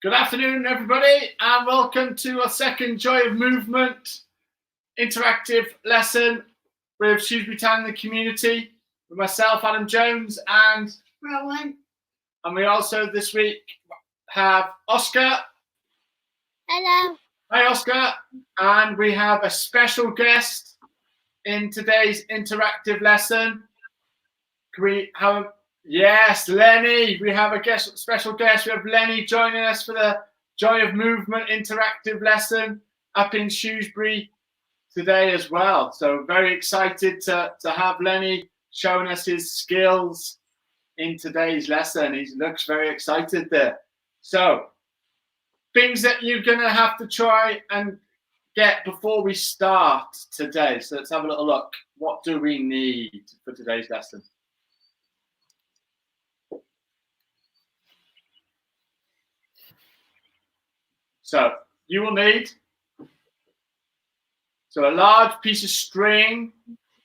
Good afternoon, everybody, and welcome to our second Joy of Movement interactive lesson with Shrewsbury Town and the community, with myself, Adam Jones, and Rowan. And we also this week have Oscar. Hello. Hi, Oscar. And we have a special guest in today's interactive lesson. Can we have? Yes, Lenny. We have a special guest. We have Lenny joining us for the Joy of Movement interactive lesson up in Shrewsbury today as well. So very excited to have Lenny showing us his skills in today's lesson. He looks very excited there. So things that you're going to have to try and get before we start today. So let's have a little look. What do we need for today's lesson? So you will need a large piece of string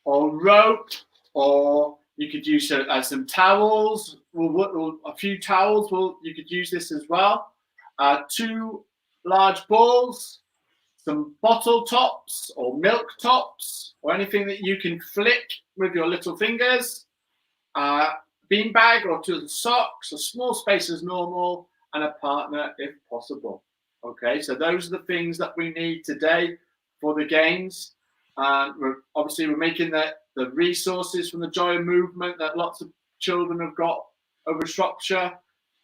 or rope, or you could use some towels, or a few towels. You could use this as well. 2 large balls, some bottle tops or milk tops, or anything that you can flick with your little fingers. Bean bag or 2 socks, a small space as normal, and a partner if possible. Okay, so those are the things that we need today for the games. We're making the resources from the Joy of Movement that lots of children have got over Shropshire.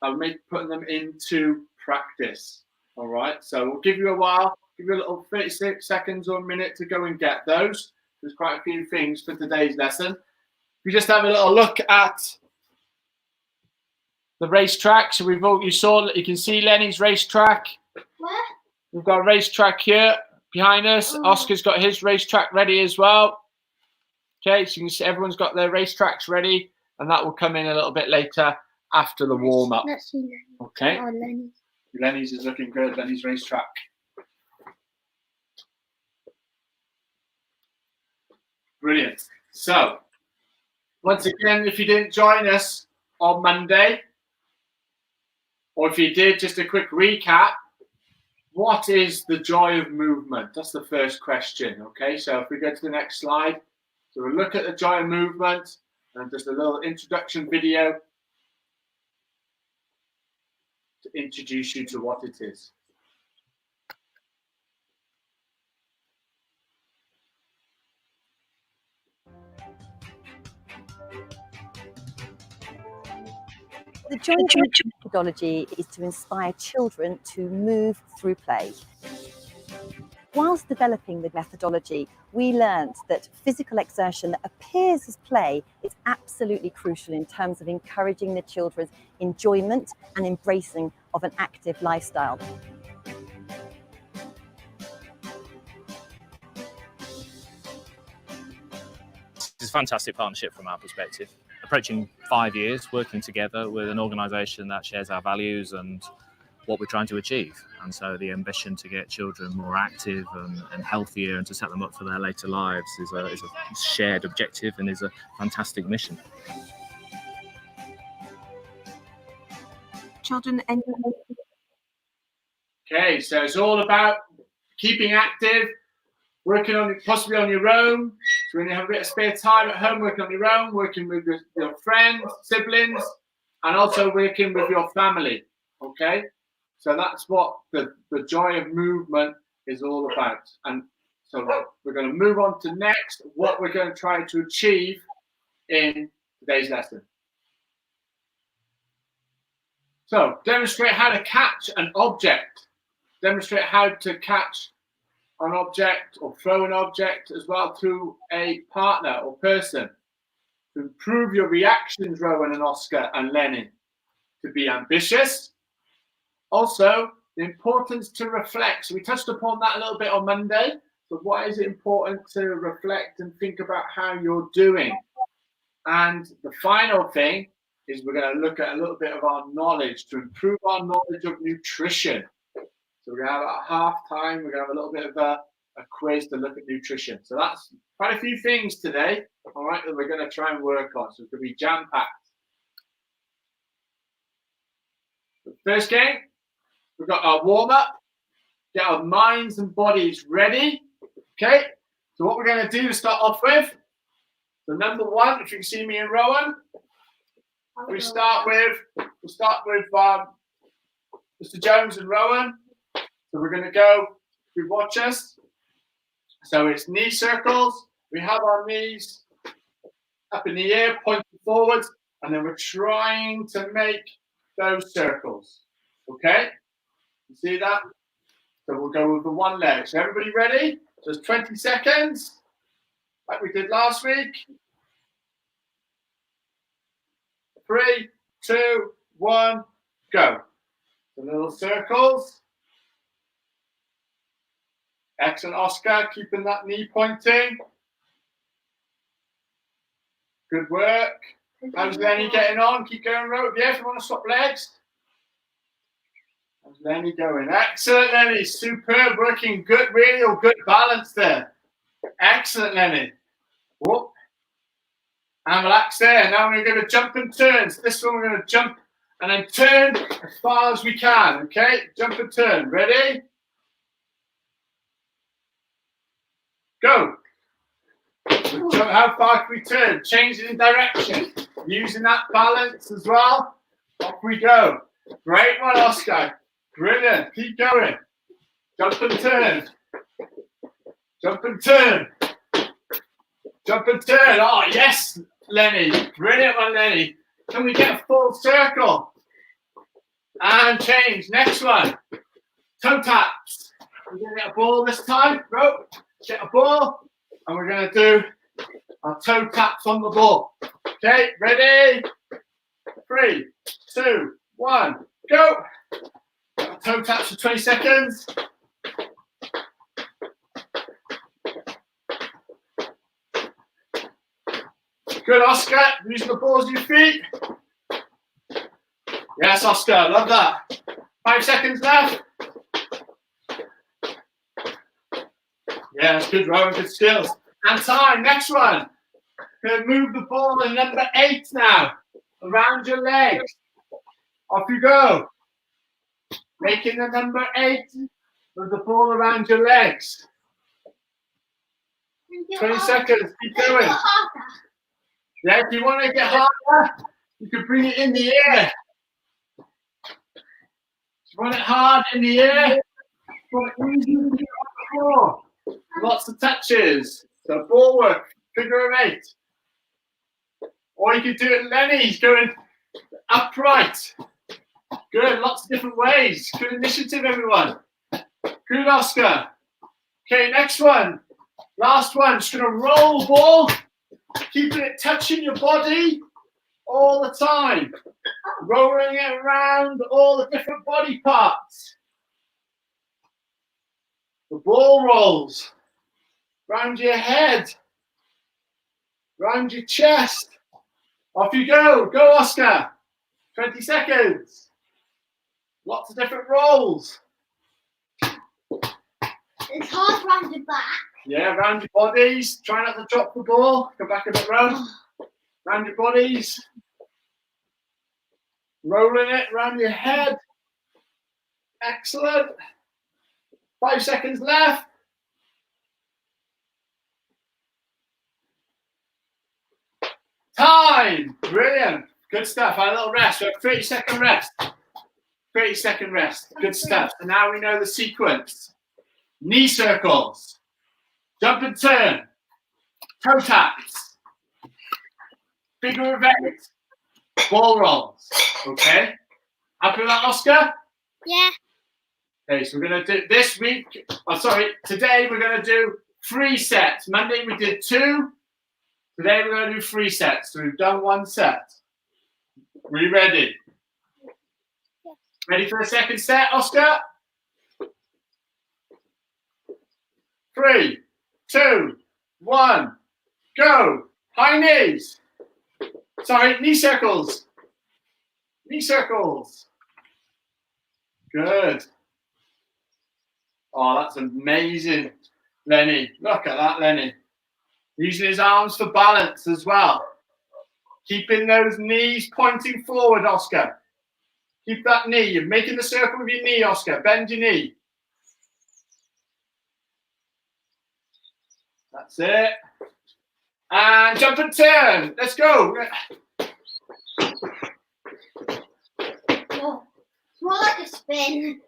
Putting them into practice. All right, so we'll give you a while, give you a little 36 seconds or a minute to go and get those. There's quite a few things for today's lesson. We just have a little look at the racetrack. So you can see Lenny's racetrack. Where? We've got a racetrack here behind us. Oscar's got his racetrack ready as well. Okay, so you can see everyone's got their racetracks ready, and that will come in a little bit later after the warm-up. Okay. Oh, Lenny's. Lenny's is looking good. Lenny's racetrack. Brilliant. So, once again, if you didn't join us on Monday, or if you did, just a quick recap. What is the Joy of Movement? That's the first question. Okay, so if we go to the next slide. So we'll look at the Joy of Movement and just a little introduction video to introduce you to what it is. The Joy of Movement methodology is to inspire children to move through play. Whilst developing the methodology, we learned that physical exertion that appears as play is absolutely crucial in terms of encouraging the children's enjoyment and embracing of an active lifestyle. It's a fantastic partnership from our perspective. Approaching 5 years working together with an organisation that shares our values and what we're trying to achieve. And so the ambition to get children more active and healthier and to set them up for their later lives is a shared objective and is a fantastic mission. Children enjoy. Okay, so it's all about keeping active, working on possibly on your own. So when you have a bit of spare time at home, working on your own, working with your friends, siblings, and also working with your family. Okay, so that's what the Joy of Movement is all about. And so we're going to move on to next, what we're going to try to achieve in today's lesson. So demonstrate how to catch an object. Demonstrate how to catch an object or throw an object as well to a partner or person. To improve your reactions, Rowan and Oscar and Lenny. To be ambitious. Also, the importance to reflect. So we touched upon that a little bit on Monday. So why is it important to reflect and think about how you're doing? And the final thing is we're going to look at a little bit of our knowledge to improve our knowledge of nutrition. So we're going to have at half time, we're going to have a little bit of a quiz to look at nutrition. So that's quite a few things today, all right, that we're going to try and work on. So it's going to be jam-packed. The first game, we're we've got our warm up. Get our minds and bodies ready. Okay. So what we're going to do to start off with. So number one, if you can see me and Rowan, we'll start with Mr. Jones and Rowan. So we're going to go. You watch us. So it's knee circles. We have our knees up in the air, pointing forwards, and then we're trying to make those circles. Okay? You see that? So we'll go with the one leg. So everybody ready? So it's 20 seconds, like we did last week. 3, 2, 1, go. The little circles. Excellent, Oscar, keeping that knee pointing. Good work. How's Lenny getting on? Keep going, Ro. Yeah, if you want to swap legs. How's Lenny going? Excellent, Lenny. Superb, working good, really good balance there. Excellent, Lenny. Whoop. And relax there. Now we're going to jump and turn. So this one we're going to jump and then turn as far as we can. Okay? Jump and turn. Ready? Go. So jump, how far can we turn? Change it in direction. Using that balance as well. Off we go. Great one, Oscar. Brilliant. Keep going. Jump and turn. Jump and turn. Jump and turn. Oh, yes, Lenny. Brilliant one, Lenny. Can we get a full circle? And change. Next one. Toe taps. We're going to get a ball this time. Rope. Get a ball. And we're going to do our toe taps on the ball. Okay, ready? 3, 2, 1, go. Our toe taps for 20 seconds. Good, Oscar. Using the balls of your feet. Yes, Oscar. Love that. 5 seconds left. Yeah, that's good, Rowan. Good skills. And time. Next one. Going to move the ball in number 8 now. Around your legs. Off you go. Making the number 8 with the ball around your legs. 20 seconds. Keep going. Yeah, if you want to get harder, you can bring it in the air. If you want it hard in the air, want it easy on the floor. Lots of touches. So ball work, figure of 8. Or you could do it, Lenny's going upright. Good, lots of different ways. Good initiative, everyone. Good, Oscar. Okay, next one. Last one. Just going to roll the ball. Keeping it touching your body all the time. Rolling it around all the different body parts. The ball rolls round your head, round your chest. Off you go. Go, Oscar. 20 seconds. Lots of different rolls. It's hard round the back. Yeah, round your bodies. Try not to drop the ball. Go back a bit round. Round your bodies. Rolling it round your head. Excellent. 5 seconds left. Time. Brilliant. Good stuff. A little rest. We have 30-second rest. 30-second rest. Good stuff. So now we know the sequence. Knee circles. Jump and turn. Toe taps. Figure of 8. Ball rolls. Okay. Happy with that, Oscar? Yeah. Okay, so we're going to do this week. Today we're going to do 3 sets. Monday we did 2. Today we're going to do 3 sets. So we've done 1 set. Are you ready? Yes. Ready for the second set, Oscar? 3, 2, 1, go. High knees. Sorry, knee circles. Knee circles. Good. Oh, that's amazing, Lenny. Look at that, Lenny. Using his arms for balance as well. Keeping those knees pointing forward, Oscar. Keep that knee. You're making the circle with your knee, Oscar. Bend your knee. That's it. And jump and turn. Let's go. Oh, it's more like a spin.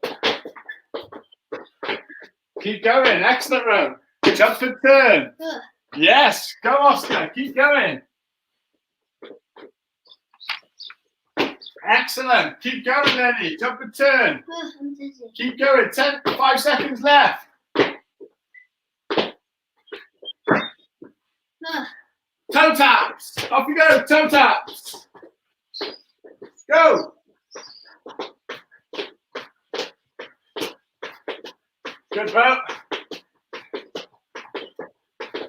Keep going. Excellent, Ro. Jump and turn. Yes. Go, Oscar. Keep going. Excellent. Keep going, Lenny. Jump and turn. I'm dizzy. Keep going. 5 seconds left. Toe taps. Off you go. Toe taps. Go. Good, bro.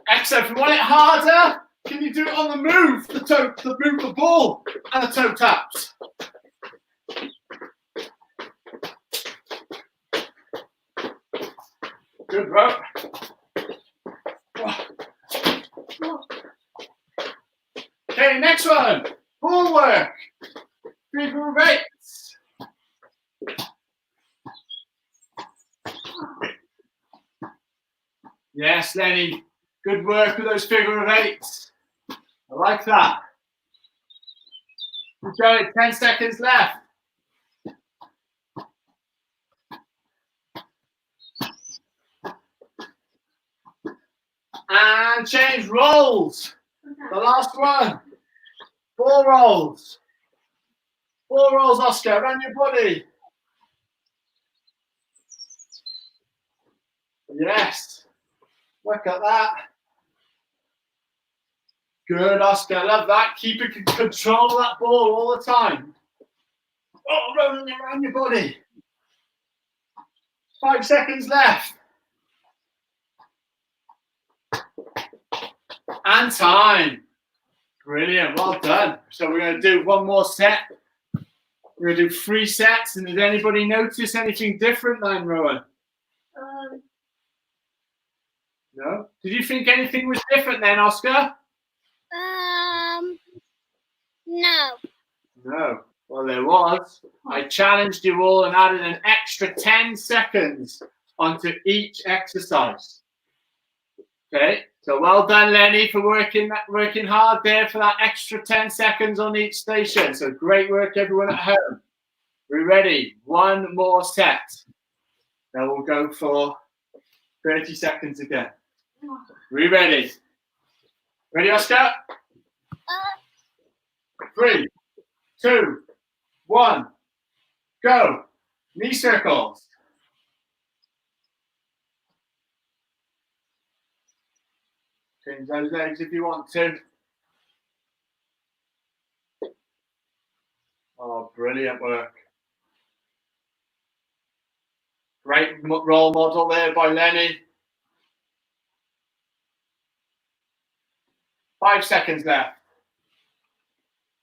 Excellent. If you want it harder, can you do it on the move? Move the ball and the toe taps. Good, bro. Okay, next one. Ball work. Figure of eights. Yes, Lenny. Good work with those figure of eights. I like that. Keep going. 10 seconds left. And change rolls. The last one. 4 rolls. 4 rolls, Oscar. Around your body. Yes. Look at that. Good, Oscar. Love that. Keep it control of that ball all the time. Oh, rolling around your body. 5 seconds left. And time. Brilliant. Well done. So we're going to do one more set. We're going to do 3 sets. And did anybody notice anything different then, Rowan? No? Did you think anything was different then, Oscar? No. No. Well, there was. I challenged you all and added an extra 10 seconds onto each exercise. Okay. So well done, Lenny, for working hard there for that extra 10 seconds on each station. So great work, everyone at home. We're ready. One more set. Then we'll go for 30 seconds again. We ready? Ready, Oscar? 3, 2, 1, go. Knee circles. Change those legs if you want to. Oh, brilliant work. Great role model there by Lenny. 5 seconds left.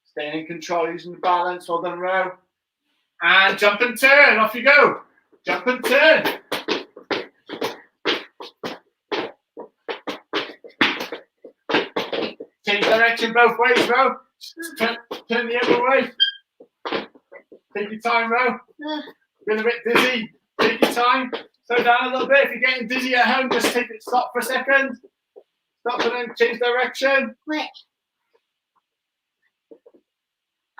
Staying in control, using the balance. Well done, Ro. And jump and turn. Off you go. Jump and turn. Change direction both ways, Ro. Turn the other way. Take your time, Ro. Been a bit dizzy. Take your time. Slow down a little bit. If you're getting dizzy at home, just stop for a second. Stop and then change direction. Wait.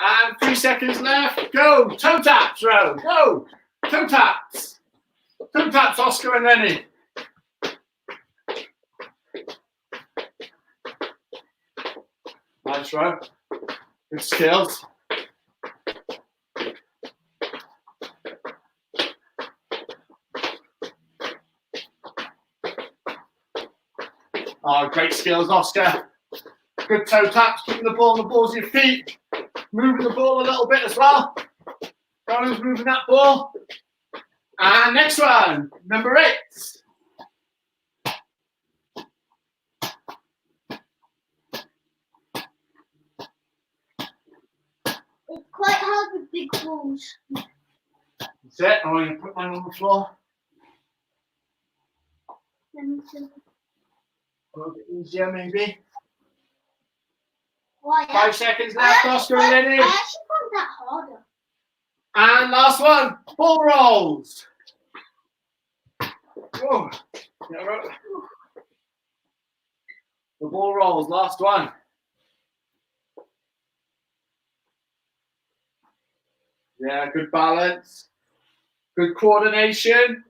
And 3 seconds left. Go. Toe taps, Ro. Go. Toe taps. Toe taps, Oscar and Lenny. Nice, Ro. Good skills. Oh, great skills, Oscar. Good toe taps, keeping the ball on the balls of your feet. Moving the ball a little bit as well. Rowan's moving that ball. And next one, number 8. It's quite hard with big balls. That's it. I'm going to put mine on the floor. A little bit easier, maybe. Why? 5 seconds left, Oscar and Lenny. I actually found that harder. And last one, ball rolls. Whoa. Yeah, right. The ball rolls, last one. Yeah, good balance. Good coordination.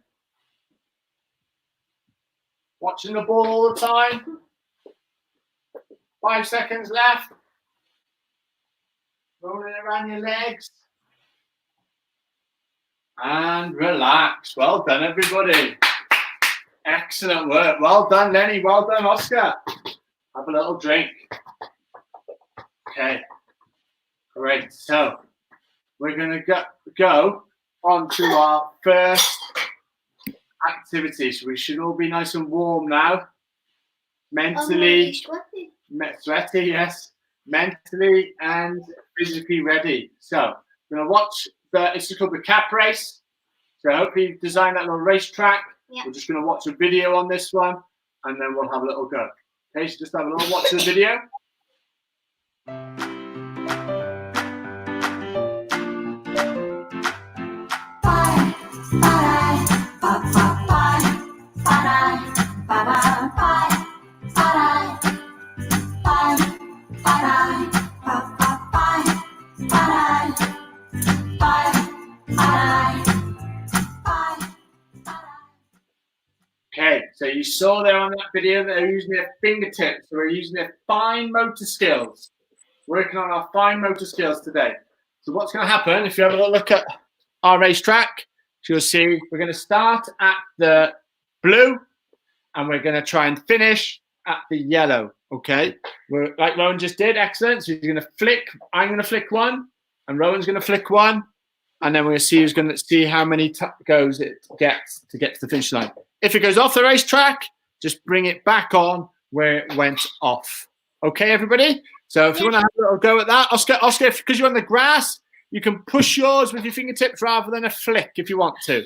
Watching the ball all the time. 5 seconds left. Rolling around your legs. And relax. Well done, everybody. Excellent work. Well done, Lenny. Well done, Oscar. Have a little drink. Okay. Great. So we're going to go on to our first activity. So we should all be nice and warm now. Mentally. Sweaty, yes. Mentally and physically ready. So we're going to watch it's called the cap race. So hopefully you've designed that little racetrack. Yep. We're just going to watch a video on this one and then we'll have a little go. Okay, so just have a little watch of the video. Okay, so you saw there on that video that they're using their fingertips. So we're using their fine motor skills. Working on our fine motor skills today. So what's going to happen, if you have a little look at our racetrack, you'll see we're going to start at the blue and we're going to try and finish at the yellow. Okay, we're like Rowan just did. Excellent. So he's going to flick. I'm going to flick one and Rowan's going to flick one. And then we're going to see who's going to see how many goes it gets to get to the finish line. If it goes off the racetrack, just bring it back on where it went off. Okay, everybody? So if you want to have a little go at that, Oscar, because you're on the grass, you can push yours with your fingertips rather than a flick if you want to.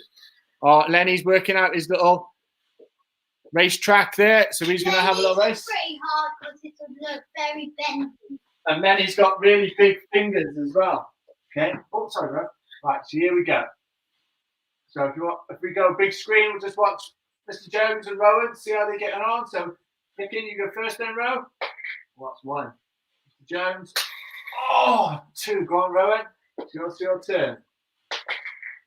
Lenny's working out his little racetrack there, so he's going to have a little race. It's pretty hard because it will look very bendy. And Lenny's got really big fingers as well. Okay. Oh, sorry, bro. Right, so here we go. So if we go big screen, we'll just watch Mr. Jones and Rowan, see how they're getting on. So, Nicky, you go first then, Rowan. What's one? Mr. Jones. Oh, two. Go on, Rowan. It's your turn.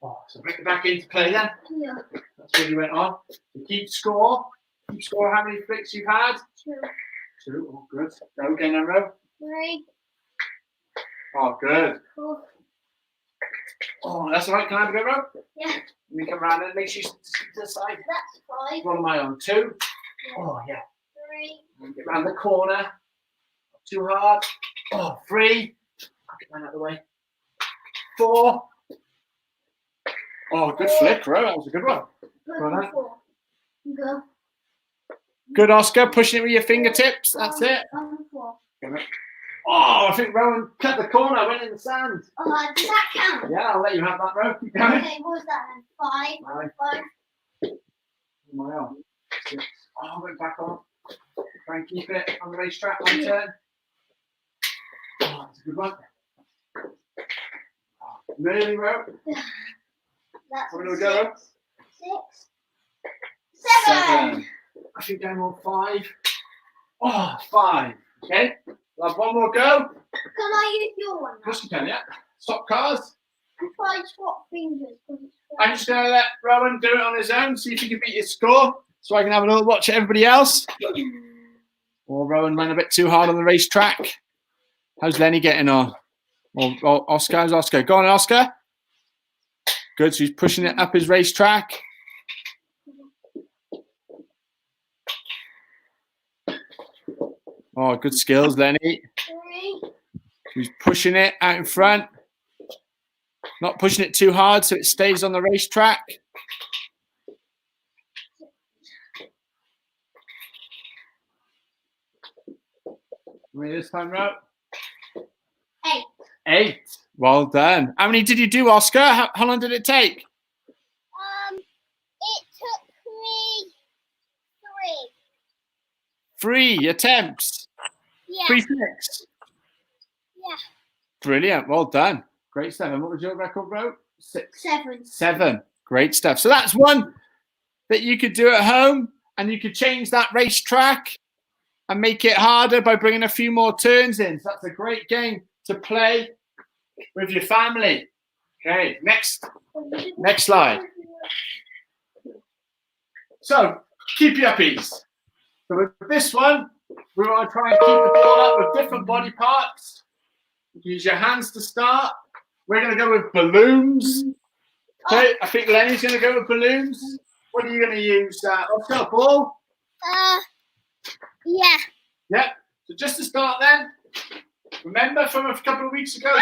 Oh, so bring it back into play then. Yeah. That's what you went on. So keep score. Keep score how many flicks you've had. Two. Oh, good. Go again then, Rowan. 3. Oh, good. 4. Oh, that's all right. Can I have a go, Rowan? Yeah. Let me come around and make sure you stick to the side. That's 5. What am I on? 2? Yeah. Oh, yeah. 3. Get around the corner. Not too hard. Oh, 3. I'll get mine out of the way. 4. Oh, good flick, Ro. That was a good one. Go. 4. Go. Good, Oscar. Pushing it with your fingertips. That's it. 4. Oh, I think Rowan cut the corner. Went in the sand. Oh, does that count? Yeah, I'll let you have that, Ro. Keep going. Okay, what was that then? 5. 5. Oh, my arm. 6. Oh, went back on. Try and keep it on the racetrack. One turn. Oh, that's a good one. Oh, really, Ro? That's Where do we go? 6. 7. I think I'm on 5. Oh, 5. Okay. We'll have one more go. Can I use your one now? Yes, you can, yeah. Stop cars. If I swap fingers, because it's I'm just going to let Rowan do it on his own, see if he can beat his score, so I can have a little watch at everybody else. Or Rowan ran a bit too hard on the racetrack. How's Lenny getting on? Or Oscar, how's Oscar? Go on, Oscar. Good, so he's pushing it up his racetrack. Oh, good skills, Lenny. 3. He's pushing it out in front. Not pushing it too hard so it stays on the racetrack. How many this time, Ro? 8. 8. Well done. How many did you do, Oscar? How long did it take? It took me 3 attempts. 3. Yeah. 3 flicks. Yeah. Brilliant. Well done. Great stuff. And what was your record, bro? 6. 7. 7. Great stuff. So that's one that you could do at home, and you could change that racetrack and make it harder by bringing a few more turns in. So that's a great game to play with your family. Okay, next slide. So keep your uppies. So with this one, we want to try and keep the ball up with different body parts. Use your hands to start. We're going to go with balloons. Okay, I think Lenny's going to go with balloons. What are you going to use? Oscar, a ball? Yeah. Yep. So just to start then, remember from a couple of weeks ago,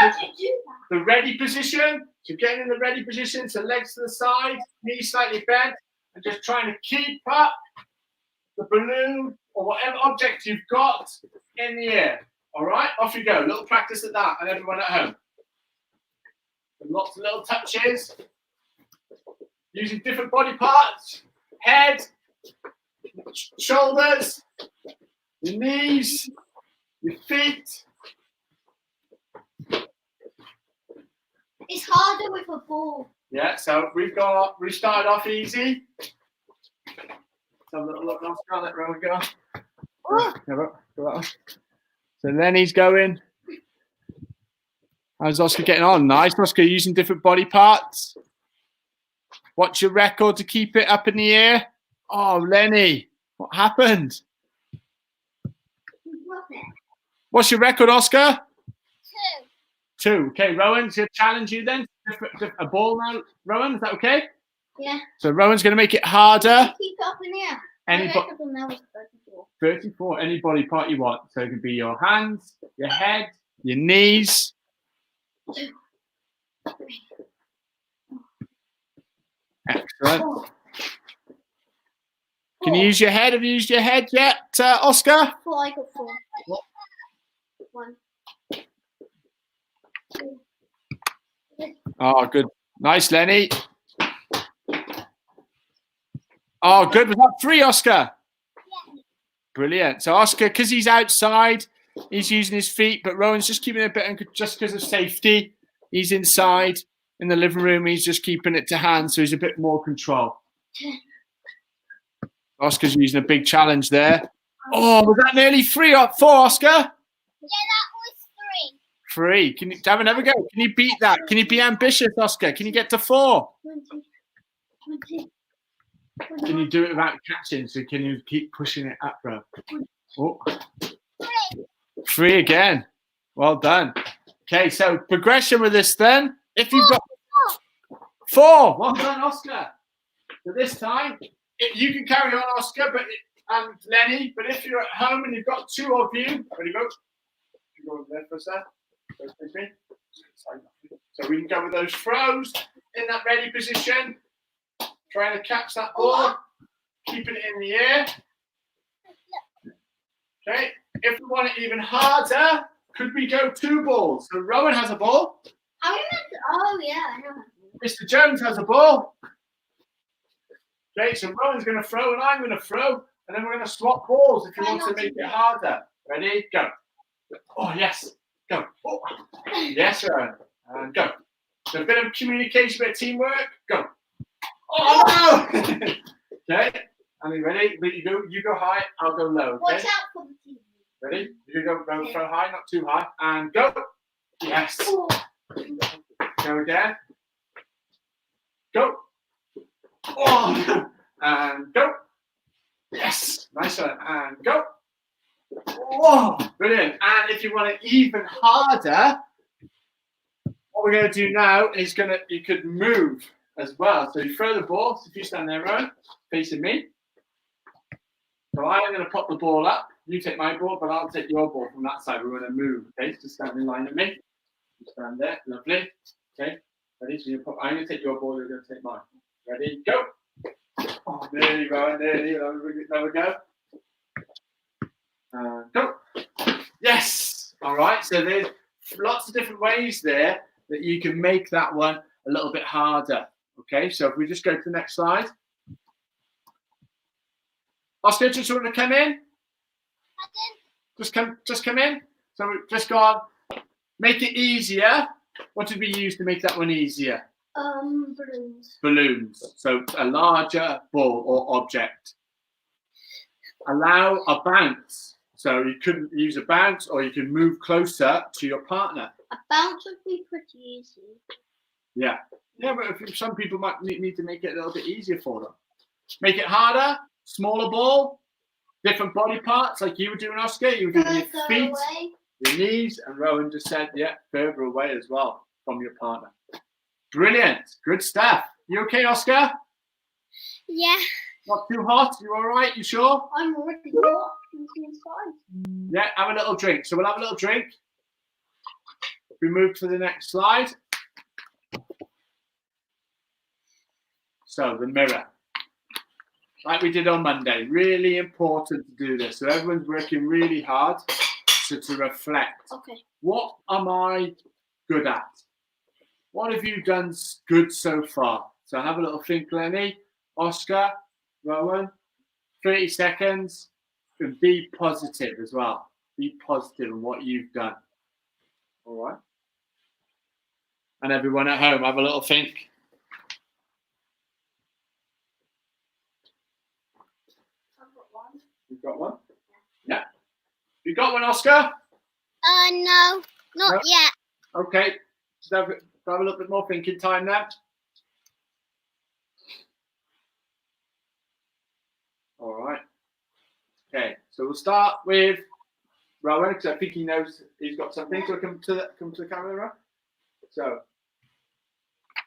the ready position. So getting in the ready position, so legs to the side, knees slightly bent, and just trying to keep up the balloon or whatever object you've got in the air. All right, off you go. A little practice at that, and everyone at home. And lots of little touches. Using different body parts, head, shoulders, your knees, your feet. It's harder with a ball. Yeah, so we started off easy. Let's have a little look, Oscar, let Rowan go. Oh. So then he's going. How's Oscar getting on? Nice, Oscar, using different body parts. What's your record to keep it up in the air? Oh, Lenny, what happened? What's your record, Oscar? 2. Okay, Rowan's going to challenge you then. A ball now, Rowan, is that okay? Yeah. So Rowan's going to make it harder. Keep it up in the air. Any My record now is 34. 34, any body part you want. So it could be your hands, your head, your knees. Excellent. Can you use your head? Have you used your head yet, Oscar? 4, I got 4. 1. 2. Oh, good. Nice, Lenny. Oh, good. Was that 3, Oscar? Brilliant. So Oscar, because he's outside, he's using his feet, but Rowan's just keeping it a bit, just because of safety. He's inside in the living room. He's just keeping it to hand, so he's a bit more control. Oscar's using a big challenge there. Oh, was that nearly 3 or 4, Oscar? Yeah, that was 3. Can you have another go? Can you beat that? Can you be ambitious, Oscar? Can you get to 4? 20. Can you do it without catching? So can you keep pushing it up, bro? Oh. 3 again. Well done. Okay, so progression with this then. If you've got 4, well done, Oscar. So this time, you can carry on, Oscar, and Lenny. But if you're at home and you've got 2 of you, ready, go. You go over there for a sec. So we can go with those throws in that ready position. Trying to catch that ball, keeping it in the air. Okay, if we want it even harder, could we go 2 balls? So Rowan has a ball. Oh, yeah, I know. Mr. Jones has a ball. Okay, so Rowan's going to throw and I'm going to throw, and then we're going to swap balls if you want to make it harder. Ready? Go. Oh, yes. Go. Oh. Yes, Rowan. And go. So a bit of communication, a bit of teamwork. Go. Oh, no! Okay. Are you ready? You go high, I'll go low. Okay? Watch out for the TV. Ready? You go throw high, not too high. And go. Yes. Oh. Go again. Go. Oh, and go. Yes. Nice one. And go. Whoa. Brilliant. And if you want it even harder, what we're going to do now is you could move as well. So you throw the ball. So if you stand there, Rowan, facing me. So I'm going to pop the ball up. You take my ball, but I'll take your ball from that side. We're going to move. Okay, so stand in line with me. You stand there. Lovely. Okay. Ready? So I'm going to take your ball. You're going to take mine. Ready? Go. Oh, nearly, Rowan. Nearly. There we go. Go. Yes. All right. So there's lots of different ways there that you can make that one a little bit harder. Okay. So if we just go to the next slide. Oscar, just want to come in? Just come in. So we've just gone, make it easier What did we use to make that one easier? Balloons. Balloons. So a larger ball or object. Allow a bounce. So you couldn't use a bounce, or you can move closer to your partner. A bounce would be pretty easy. Yeah. Yeah, but if some people might need to make it a little bit easier for them. Make it harder, smaller ball, different body parts, like you were doing, Oscar. You were doing your Further feet, away. your knees, and Rowan just said, yeah, further away as well from your partner. Brilliant. Good stuff. You okay, Oscar? Yeah. Not too hot? You all right? You sure? I'm already hot. Inside. Yeah, have a little drink. So we'll have a little drink. We move to the next slide. So the mirror. Like we did on Monday. Really important to do this. So everyone's working really hard to reflect. Okay. What am I good at? What have you done good so far? So have a little think, Lenny, Oscar, Rowan. 30 seconds. And be positive as well. Be positive in what you've done. All right. And everyone at home, have a little think. I've got one. You've got one? Yeah. You got one, Oscar? No, not No? yet. Okay. Just have a little bit more thinking time now. All right. Okay. So we'll start with Rowan, because I think he knows he's got something. So come to the camera. So,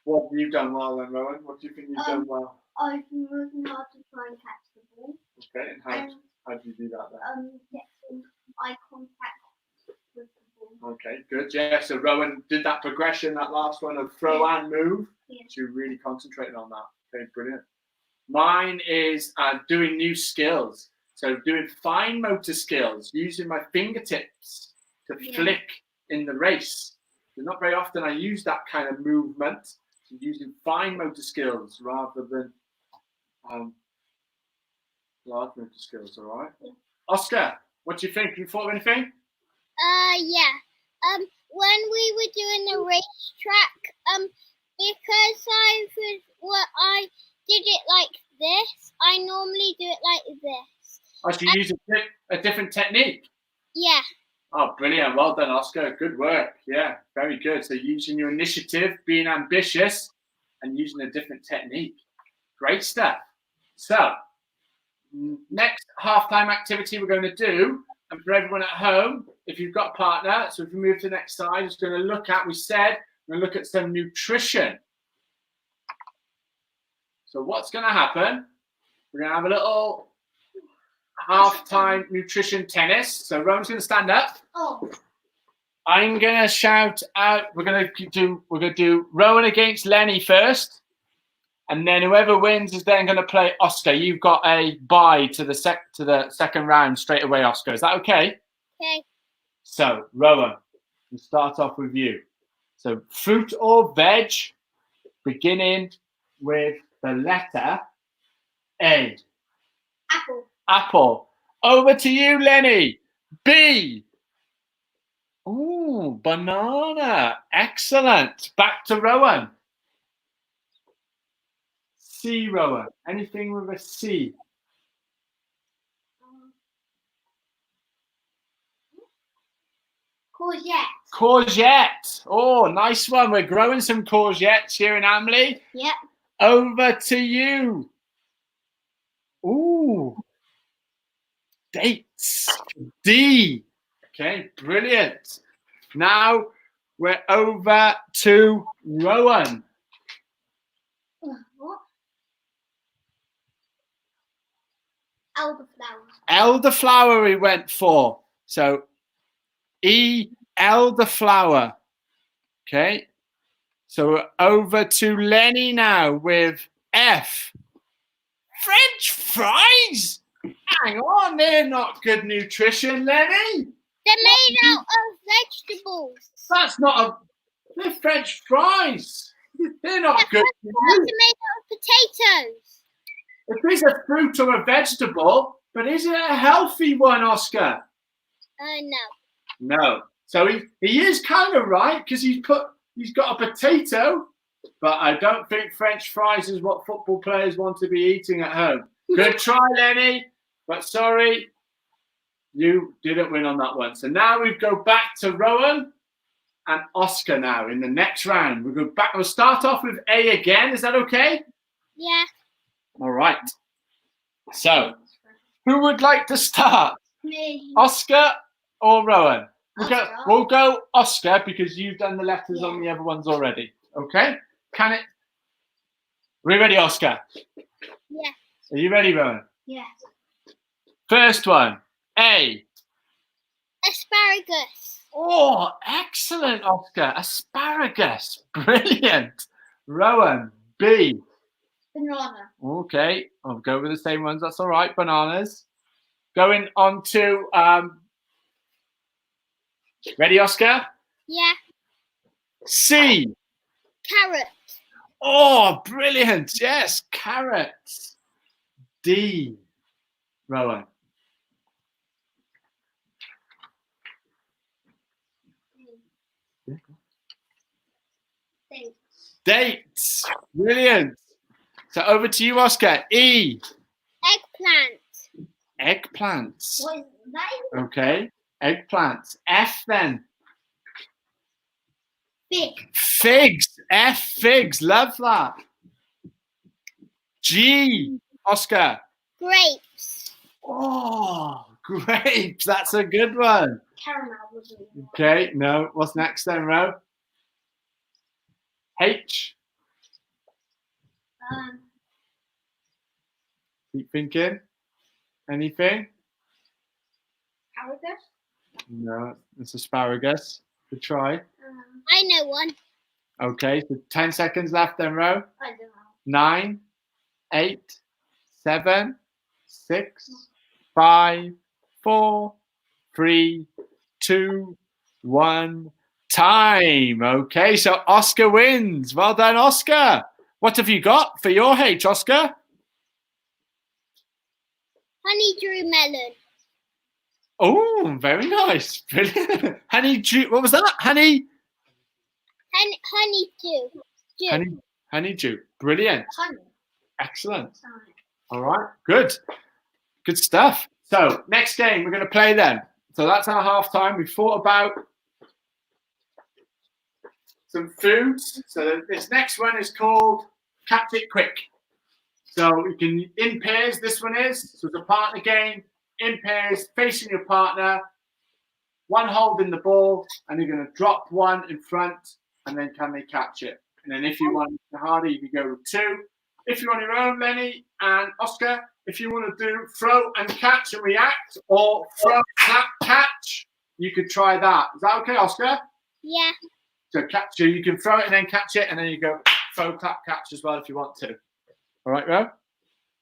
what have you done well then, Rowan? What do you think you've done well? I've been working hard to try and catch the ball. Okay. And how do you do that then? Get some eye contact with the ball. Okay, good. Yeah, so Rowan did that progression, that last one of throw and move. Yeah. So you really concentrated on that. Okay, brilliant. Mine is doing new skills. So doing fine motor skills, using my fingertips to flick in the race. So not very often I use that kind of movement. So using fine motor skills rather than large motor skills, all right? Yeah. Oscar, what do you think? You thought of anything? Yeah. When we were doing the racetrack, because I did it like this, I normally do it like this. Oh, so you use a different technique? Yeah. Oh, brilliant. Well done, Oscar. Good work. Yeah, very good. So using your initiative, being ambitious, and using a different technique. Great stuff. So, next halftime activity we're going to do, and for everyone at home, if you've got a partner, so if we move to the next slide, it's going to look at, we said, we're going to look at some nutrition. So what's going to happen? We're going to have a little halftime nutrition tennis. So Rowan's going to stand up. Oh. I'm going to shout out. We're going to do Rowan against Lenny first, and then whoever wins is then going to play Oscar. You've got a bye to the second round straight away, Oscar. Is that okay? Okay. So Rowan, we'll start off with you. So fruit or veg, beginning with the letter A. Apple. Apple. Over to you, Lenny. B. Ooh, banana. Excellent. Back to Rowan. C, Rowan. Anything with a C? Courgette. Courgette. Oh, nice one. We're growing some courgettes here in Amley. Yep. Over to you. Ooh. Dates. D. Okay, brilliant. Now we're over to Rowan. What? Elderflower. Elderflower we went for. So E, elderflower. Okay. So we're over to Lenny now with F. French fries? Hang on, they're not good nutrition, Lenny. They're made out of vegetables. That's not they're French fries. They're not good. They're made out of potatoes. It is a fruit or a vegetable, but is it a healthy one, Oscar? No. No. So he is kind of right because he's put He's got a potato, but I don't think French fries is what football players want to be eating at home. Good try, Lenny, but sorry, you didn't win on that one. So now we go back to Rowan and Oscar now in the next round. We'll start off with A again. Is that okay? Yeah. All right. So, who would like to start? Me. Oscar or Rowan? Oscar. We'll go Oscar because you've done the letters on the other ones already. Okay? Are we ready, Oscar? Yeah. Are you ready, Rowan? Yes. First one, A. Asparagus. Oh, excellent, Oscar. Asparagus. Brilliant. Rowan, B. Banana. Okay, I'll go with the same ones. That's all right. Bananas. Going on to ready, Oscar? Yeah. C. Carrot. Oh, brilliant. Yes, carrots. D. Rowan. Dates. Brilliant. So over to you, Oscar. E. Eggplant. Eggplants. What is that? Okay. Eggplants. F then. Fig. Figs. F. Figs. Love that. G. Oscar. Grapes. Oh, grapes. That's a good one. Caramel wasn't it? Okay. No. What's next then, Ro? H. Keep thinking. Anything? Asparagus. No. It's asparagus. Good try. I know one. Okay. So 10 seconds left then, Ro. I don't know. 9, 8, 7, 6, 5, 4, 3, 2, 1. Time. Okay, so Oscar wins. Well done, Oscar. What have you got for your H, Oscar? Honeydew melon. Oh, very nice. Brilliant. Honeydew. What was that? Honeydew. Honeydew. Brilliant. Honey. Excellent. All right. Good. Good stuff. So next game we're going to play then. So that's our half time. We thought about some foods. So this next one is called Catch It Quick. So you can in pairs. This one is so it's a partner game in pairs, facing your partner. One holding the ball, and you're going to drop one in front, and then can they catch it? And then if you want harder, you can go with two. If you're on your own, Lenny and Oscar, if you want to do throw and catch and react, or throw, clap, catch, you could try that. Is that okay, Oscar? Yeah. So catch you can throw it and then catch it, and then you go throw, clap, catch as well if you want to. All right, Ro?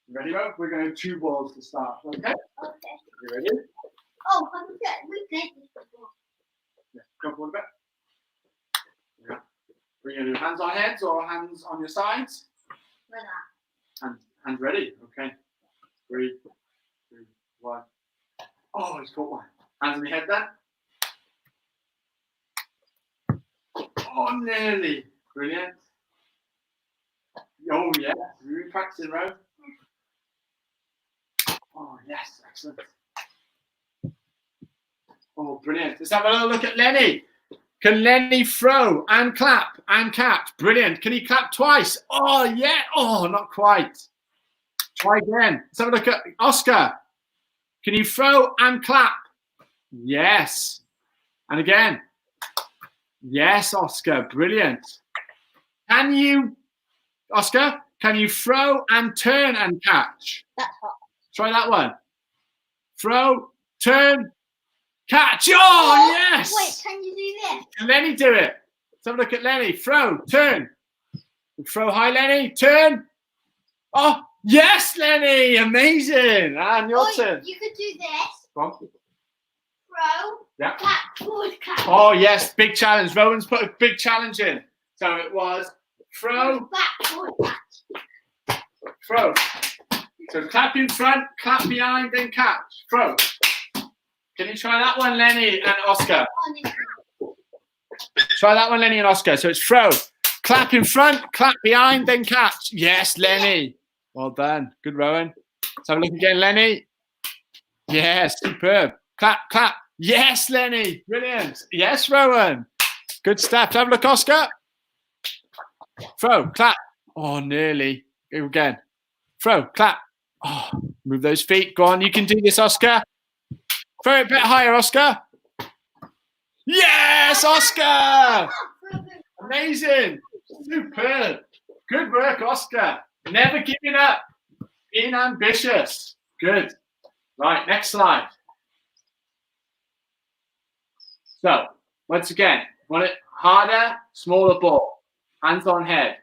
You ready, Ro? We're going to have 2 balls to start. Okay? Okay. You ready? Oh, we played this before. Yeah. Come forward a bit. Yeah. We're going to do hands on heads or hands on your sides. Like that. Hands ready. Okay. 3, 2, 1. Oh, he's caught one. Hands on your head then. Oh, nearly. Brilliant. Oh, yeah. We've been practicing, Ro. Oh, yes. Excellent. Oh, brilliant. Let's have a little look at Lenny. Can Lenny throw and clap and catch? Brilliant. Can he clap twice? Oh, yeah. Oh, not quite. Try again. Let's have a look at Oscar. Can you throw and clap? Yes. And again. Yes, Oscar. Brilliant. Can you, Oscar, can you throw and turn and catch? That's hot. Try that one. Throw, turn, catch. Oh, yes. Wait, can you do this? Can Lenny do it? Let's have a look at Lenny. Throw, turn. Throw high, Lenny. Turn. Oh, yes, Lenny. Amazing. And your turn. You could do this. Come on. Throw. Yeah. Clap. Forward, clap. Oh, yes. Big challenge. Rowan's put a big challenge in. So it was throw, Back. Forward, clap. throw. So clap in front, clap behind, then catch. Throw. Can you try that one, Lenny and Oscar? Try that one, Lenny and Oscar. So it's throw. Clap in front, clap behind, then catch. Yes, Lenny. Well done. Good, Rowan. Let's have a look again, Lenny. Yes, superb. Clap, clap. Yes, Lenny. Brilliant. Yes, Rowan. Good stuff. Have a look, Oscar. Throw, clap. Oh, nearly. Go again. Throw, clap. Oh, move those feet. Go on. You can do this, Oscar. Throw it a bit higher, Oscar. Yes, Oscar. Amazing. Superb. Good work, Oscar. Never giving up. Being ambitious. Good. Right, next slide. So, once again, want it harder, smaller ball. Hands on head.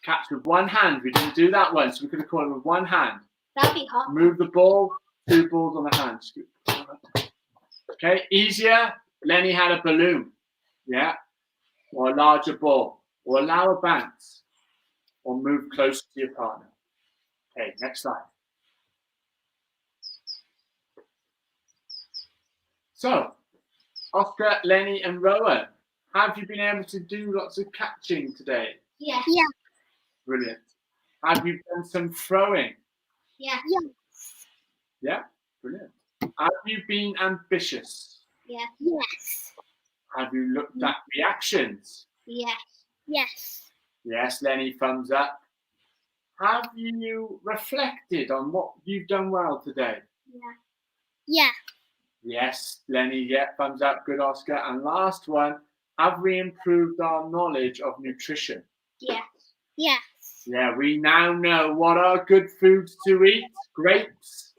Catch with one hand. We didn't do that one, so we're going to call it with one hand. That'd be hot. Move the ball, 2 balls on the hand. Okay, easier. Lenny had a balloon. Yeah. Or a larger ball. Or allow a bounce. Or move closer to your partner. Okay, next slide. So, Oscar, Lenny, and Rowan, have you been able to do lots of catching today? Yeah. Brilliant. Have you done some throwing? Yeah. Yeah, brilliant. Have you been ambitious? Yeah. Yes. Have you looked at reactions? Yes. Yes. Yes, Lenny, thumbs up. Have you reflected on what you've done well today? Yeah. Yes, Lenny, yeah, thumbs up. Good, Oscar. And last one, have we improved our knowledge of nutrition? Yes. Yes. Yeah, we now know what are good foods to eat. Grapes,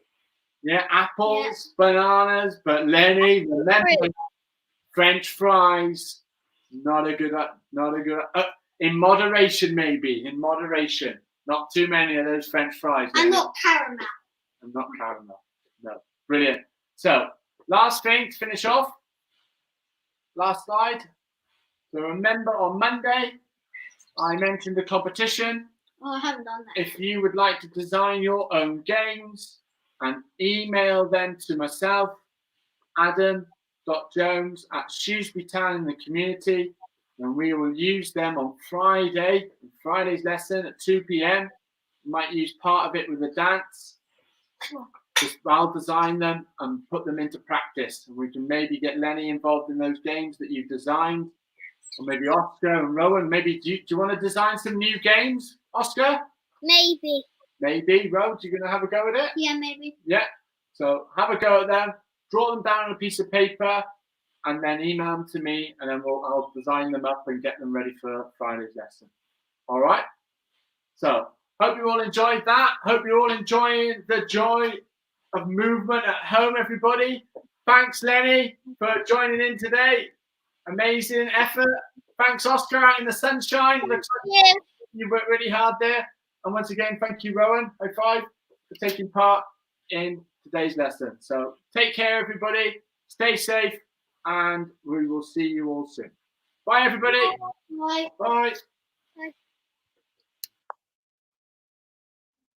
yeah, apples, bananas. But Lenny, remember, French fries, not a good. In moderation, maybe. In moderation, not too many of those French fries. And not caramel. And not caramel. No, brilliant. So, last thing to finish off. Last slide. So remember, on Monday, I mentioned the competition. Oh, I haven't done that. If you would like to design your own games and email them to myself, adam.jones at Shrewsbury Town in the community, and we will use them on Friday's lesson at 2 p.m. We might use part of it with a dance. I'll design them and put them into practice. And we can maybe get Lenny involved in those games that you've designed. Or maybe Oscar and Rowan. Maybe do you want to design some new games, Oscar? Maybe. Maybe. Rowan, you're going to have a go at it? Yeah, maybe. Yeah. So have a go at them. Draw them down on a piece of paper and then email them to me. And then I'll design them up and get them ready for Friday's lesson. All right? So hope you all enjoyed that. Hope you're all enjoying the joy of movement at home, everybody. Thanks, Lenny, for joining in today. Amazing effort. Thanks, Oscar, out in the sunshine. Looks like you worked really hard there. And once again, thank you, Rowan. High five for taking part in today's lesson. So take care, everybody. Stay safe, and we will see you all soon. Bye, everybody. Bye. Bye.